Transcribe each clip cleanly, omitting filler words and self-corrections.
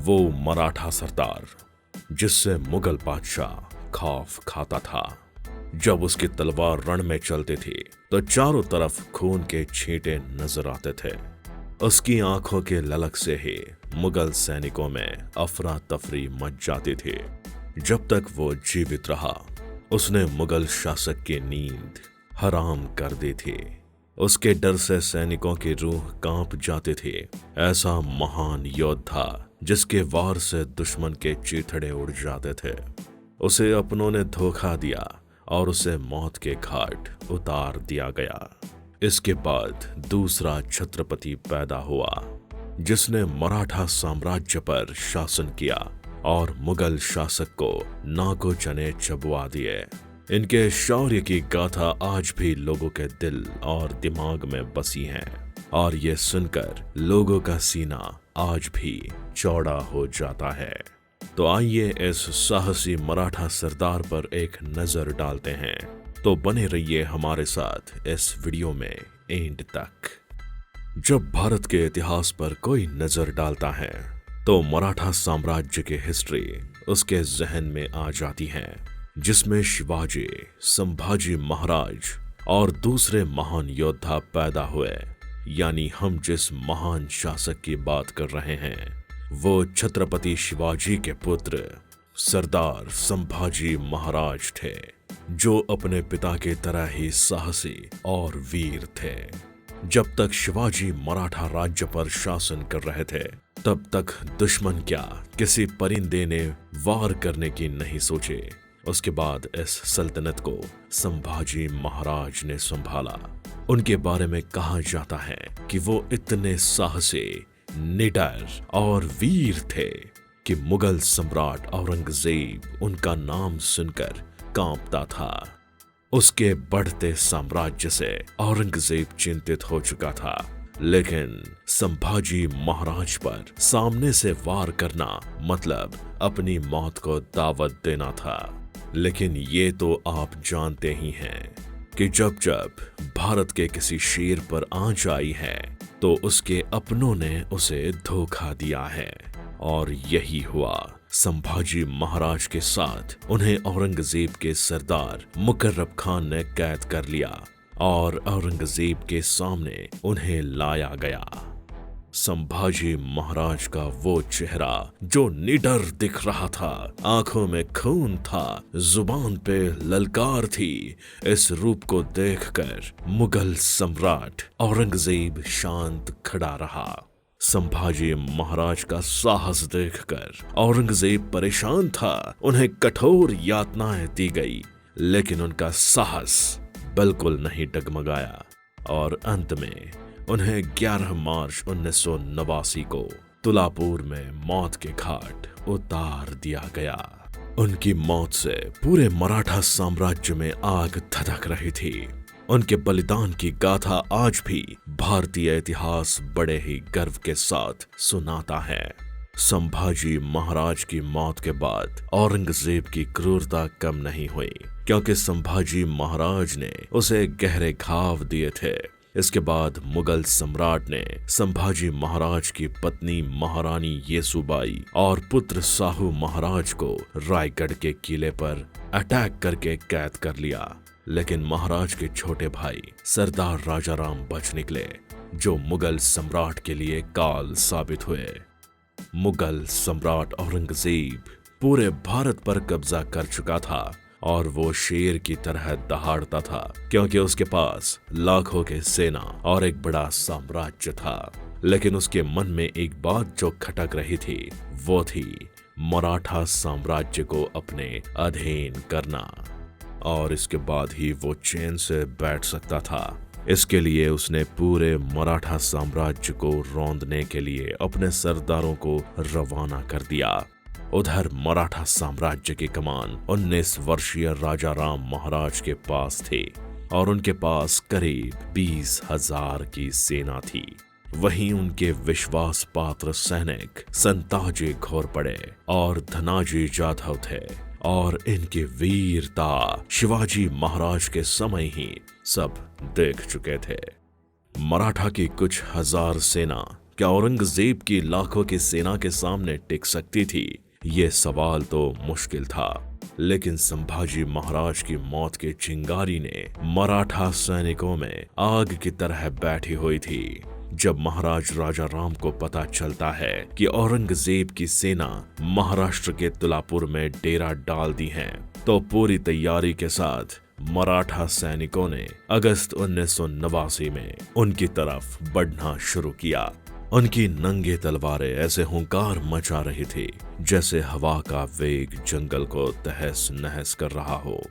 वो मराठा सरदार जिससे मुगल बादशाह खौफ खाता था। जब उसकी तलवार रण में चलती थी तो चारों तरफ खून के छींटे नजर आते थे। उसकी आंखों के ललक से ही मुगल सैनिकों में अफरा तफरी मच जाती थी। जब तक वो जीवित रहा उसने मुगल शासक की नींद हराम कर दी थी। उसके डर से सैनिकों की रूह कांप जाती थी। ऐसा महान योद्धा जिसके वार से दुश्मन के चीथड़े उड़ जाते थे, उसे अपनों ने धोखा दिया और उसे मौत के घाट उतार दिया गया। इसके बाद दूसरा छत्रपति पैदा हुआ जिसने मराठा साम्राज्य पर शासन किया और मुगल शासक को नाको चने चबवा दिए। इनके शौर्य की गाथा आज भी लोगों के दिल और दिमाग में बसी है और ये सुनकर लोगों का सीना आज भी चौड़ा हो जाता है। तो आइए इस साहसी मराठा सरदार पर एक नजर डालते हैं। तो बने रहिए हमारे साथ इस वीडियो में एंड तक। जब भारत के इतिहास पर कोई नजर डालता है तो मराठा साम्राज्य की हिस्ट्री उसके जहन में आ जाती है, जिसमें शिवाजी, संभाजी महाराज और दूसरे महान योद्धा पैदा हुए। यानी हम जिस महान शासक की बात कर रहे हैं वो छत्रपति शिवाजी के पुत्र सरदार संभाजी महाराज थे, जो अपने पिता की तरह ही साहसी और वीर थे। जब तक शिवाजी मराठा राज्य पर शासन कर रहे थे तब तक दुश्मन क्या किसी परिंदे ने वार करने की नहीं सोचे। उसके बाद इस सल्तनत को संभाजी महाराज ने संभाला। उनके बारे में कहा जाता है कि वो इतने साहसी, निडर और वीर थे कि मुगल सम्राट औरंगजेब उनका नाम सुनकर कांपता था। उसके बढ़ते साम्राज्य से औरंगजेब चिंतित हो चुका था, लेकिन संभाजी महाराज पर सामने से वार करना मतलब अपनी मौत को दावत देना था। लेकिन ये तो आप जानते ही हैं कि जब जब भारत के किसी शेर पर आंच आई है तो उसके अपनों ने उसे धोखा दिया है, और यही हुआ संभाजी महाराज के साथ। उन्हें औरंगजेब के सरदार मुकर्रब खान ने कैद कर लिया और औरंगजेब के सामने उन्हें लाया गया। संभाजी महाराज का वो चेहरा जो निडर दिख रहा था, आंखों में खून था, जुबान पे ललकार थी, इस रूप को देखकर मुगल सम्राट औरंगजेब शांत खड़ा रहा। संभाजी महाराज का साहस देखकर औरंगजेब परेशान था। उन्हें कठोर यातनाएं दी गई, लेकिन उनका साहस बिल्कुल नहीं डगमगाया और अंत में उन्हें 11 मार्च 1989 को तुलापुर में मौत के घाट उतार दिया गया। उनकी मौत से पूरे मराठा साम्राज्य में आग धधक रही थी। उनके बलिदान की गाथा आज भी भारतीय इतिहास बड़े ही गर्व के साथ सुनाता है। संभाजी महाराज की मौत के बाद औरंगजेब की क्रूरता कम नहीं हुई, क्योंकि संभाजी महाराज ने उसे गहरे घाव दिए थे। इसके बाद मुगल सम्राट ने संभाजी महाराज की पत्नी महारानी येसुबाई और पुत्र साहू महाराज को रायगढ़ के किले पर अटैक करके कैद कर लिया। लेकिन महाराज के छोटे भाई सरदार राजाराम बच निकले, जो मुगल सम्राट के लिए काल साबित हुए। मुगल सम्राट औरंगजेब पूरे भारत पर कब्जा कर चुका था और वो शेर की तरह दहाड़ता था, क्योंकि उसके पास लाखों की सेना और एक बड़ा साम्राज्य था। लेकिन उसके मन में एक बात जो खटक रही थी वो थी मराठा साम्राज्य को अपने अधीन करना, और इसके बाद ही वो चैन से बैठ सकता था। इसके लिए उसने पूरे मराठा साम्राज्य को रौंदने के लिए अपने सरदारों को रवाना कर दिया। उधर मराठा साम्राज्य की कमान 19 वर्षीय राजा राम महाराज के पास थी और उनके पास करीब 20,000 की सेना थी। वहीं उनके विश्वास पात्र सैनिक संताजी घोरपड़े और धनाजी जाधव थे, और इनकी वीरता शिवाजी महाराज के समय ही सब देख चुके थे। मराठा की कुछ हजार सेना क्या औरंगजेब की लाखों की सेना के सामने टिक सकती थी? ये सवाल तो मुश्किल था, लेकिन संभाजी महाराज की मौत की चिंगारी ने मराठा सैनिकों में आग की तरह बैठी हुई थी। जब महाराज राजा राम को पता चलता है कि औरंगजेब की सेना महाराष्ट्र के तुलापुर में डेरा डाल दी है, तो पूरी तैयारी के साथ मराठा सैनिकों ने अगस्त 1989 में उनकी तरफ बढ़ना शुरू किया। उनकी नंगे तलवारें ऐसे हुंकार मचा रही थी जैसे हवा का वेग जंगल को तहस नहस कर रहा हो।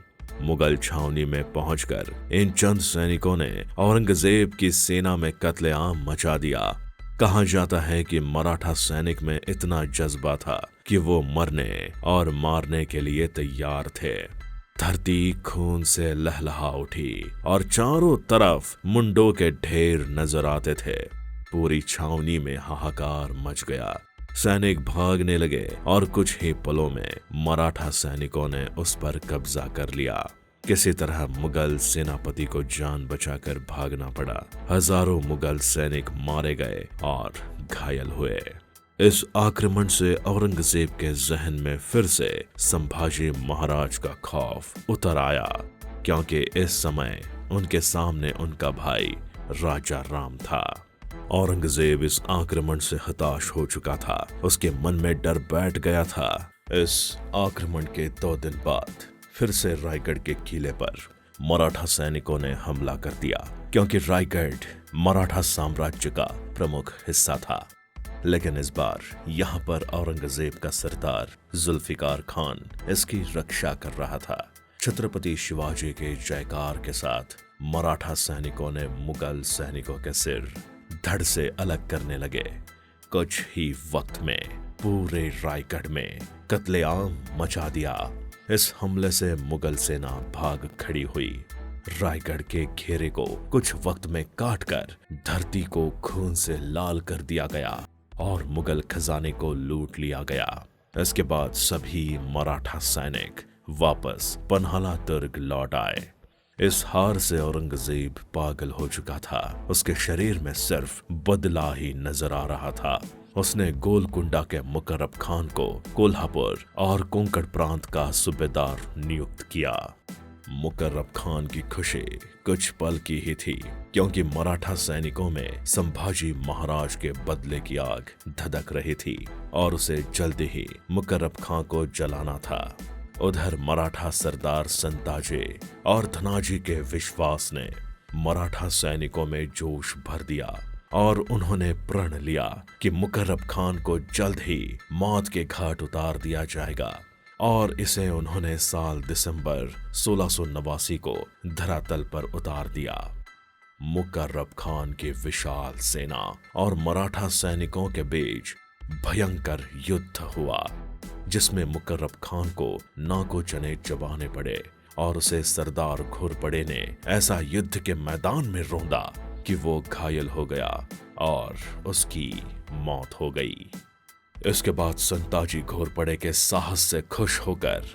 मुगल छावनी में पहुंचकर इन चंद सैनिकों ने औरंगजेब की सेना में कत्लेआम मचा दिया। कहा जाता है कि मराठा सैनिक में इतना जज्बा था कि वो मरने और मारने के लिए तैयार थे। धरती खून से लहलहा उठी और चारों तरफ मुंडों के ढेर नजर आते थे। पूरी छावनी में हाहाकार मच गया। सैनिक भागने लगे और कुछ ही पलों में मराठा सैनिकों ने उस पर कब्जा कर लिया। किसी तरह मुगल सेनापति को जान बचाकर भागना पड़ा। हजारों मुगल सैनिक मारे गए और घायल हुए। इस आक्रमण से औरंगजेब के जहन में फिर से संभाजी महाराज का खौफ उतर आया, क्योंकि इस समय उनके सामने उनका भाई राजा राम था। औरंगजेब इस आक्रमण से हताश हो चुका था। उसके मन में डर बैठ गया था। इस आक्रमण के 2 दिन बाद फिर से रायगढ़ के किले पर मराठा सैनिकों ने हमला कर दिया, क्योंकि रायगढ़ मराठा साम्राज्य का प्रमुख हिस्सा था। लेकिन इस बार यहाँ पर औरंगजेब का सरदार जुल्फिकार खान इसकी रक्षा कर रहा था। छत्रपति शिवाजी के जयकार के साथ मराठा सैनिकों ने मुगल सैनिकों के सिर धड़ से अलग करने लगे। कुछ ही वक्त में पूरे रायगढ़ में कत्लेआम मचा दिया। इस हमले से मुगल सेना भाग खड़ी हुई। रायगढ़ के घेरे को कुछ वक्त में काटकर धरती को खून से लाल कर दिया गया और मुगल खजाने को लूट लिया गया। इसके बाद सभी मराठा सैनिक वापस पन्हाला दुर्ग लौट आए। इस हार से औरंगजेब पागल हो चुका था। उसके शरीर में सिर्फ बदला ही नजर आ रहा था। उसने गोलकुंडा के मुकर्रब खान को कोल्हापुर और कोंकण प्रांत का सूबेदार नियुक्त किया। मुकर्रब खान की खुशी कुछ पल की ही थी, क्योंकि मराठा सैनिकों में संभाजी महाराज के बदले की आग धधक रही थी और उसे जल्दी ही मुकर्रब खान को जलाना था। उधर मराठा सरदार संताजी और धनाजी के विश्वास ने मराठा सैनिकों में जोश भर दिया और उन्होंने प्रण लिया कि मुकर्रब खान को जल्द ही मौत के घाट उतार दिया जाएगा। और इसे उन्होंने साल दिसंबर 1689 को धरातल पर उतार दिया। मुकर्रब खान की विशाल सेना और मराठा सैनिकों के बीच भयंकर युद्ध हुआ, जिसमें मुकर्रब खान को नाको चने चबाने पड़े और उसे सरदार घोरपड़े ने ऐसा युद्ध के मैदान में रौंदा कि वो घायल हो गया और उसकी मौत हो गई। इसके बाद संताजी घोरपड़े के साहस से खुश होकर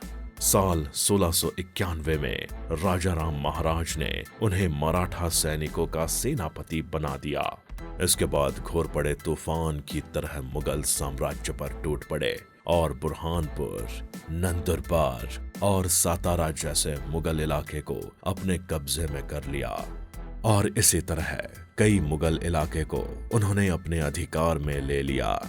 साल 1691 में राजा राम महाराज ने उन्हें मराठा सैनिकों का सेनापति बना दिया। इसके बाद घोरपड़े तूफान की तरह मुगल साम्राज्य पर टूट पड़े और बुरहानपुर, नंदुरबार और सातारा जैसे मुगल इलाके को अपने कब्जे में कर लिया। और इसी तरह कई मुगल इलाके को उन्होंने अपने अधिकार में ले लिया।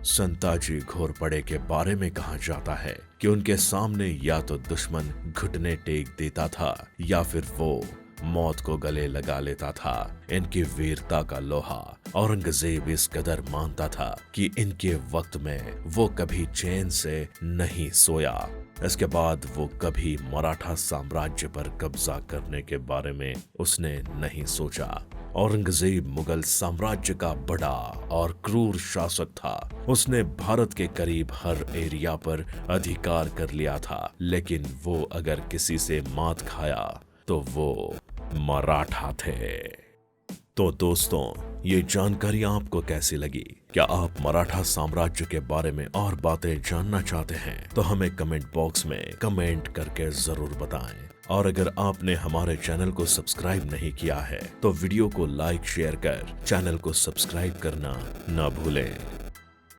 संताजी घोरपड़े के बारे में कहा जाता है कि उनके सामने या तो दुश्मन घुटने टेक देता था या फिर वो मौत को गले लगा लेता था। इनकी वीरता का लोहा औरंगजेब इस कदर मानता था कि इनके वक्त में वो कभी चैन से नहीं सोया। इसके बाद वो कभी मराठा साम्राज्य पर कब्जा करने के बारे में उसने नहीं सोचा। औरंगजेब मुगल साम्राज्य का बड़ा और क्रूर शासक था। उसने भारत के करीब हर एरिया पर अधिकार कर लिया था, लेकिन वो अगर किसी से मात खाया तो वो मराठा थे। तो दोस्तों, ये जानकारी आपको कैसी लगी? क्या आप मराठा साम्राज्य के बारे में और बातें जानना चाहते हैं? तो हमें कमेंट बॉक्स में कमेंट करके जरूर बताएं। और अगर आपने हमारे चैनल को सब्सक्राइब नहीं किया है तो वीडियो को लाइक शेयर कर चैनल को सब्सक्राइब करना ना भूलें।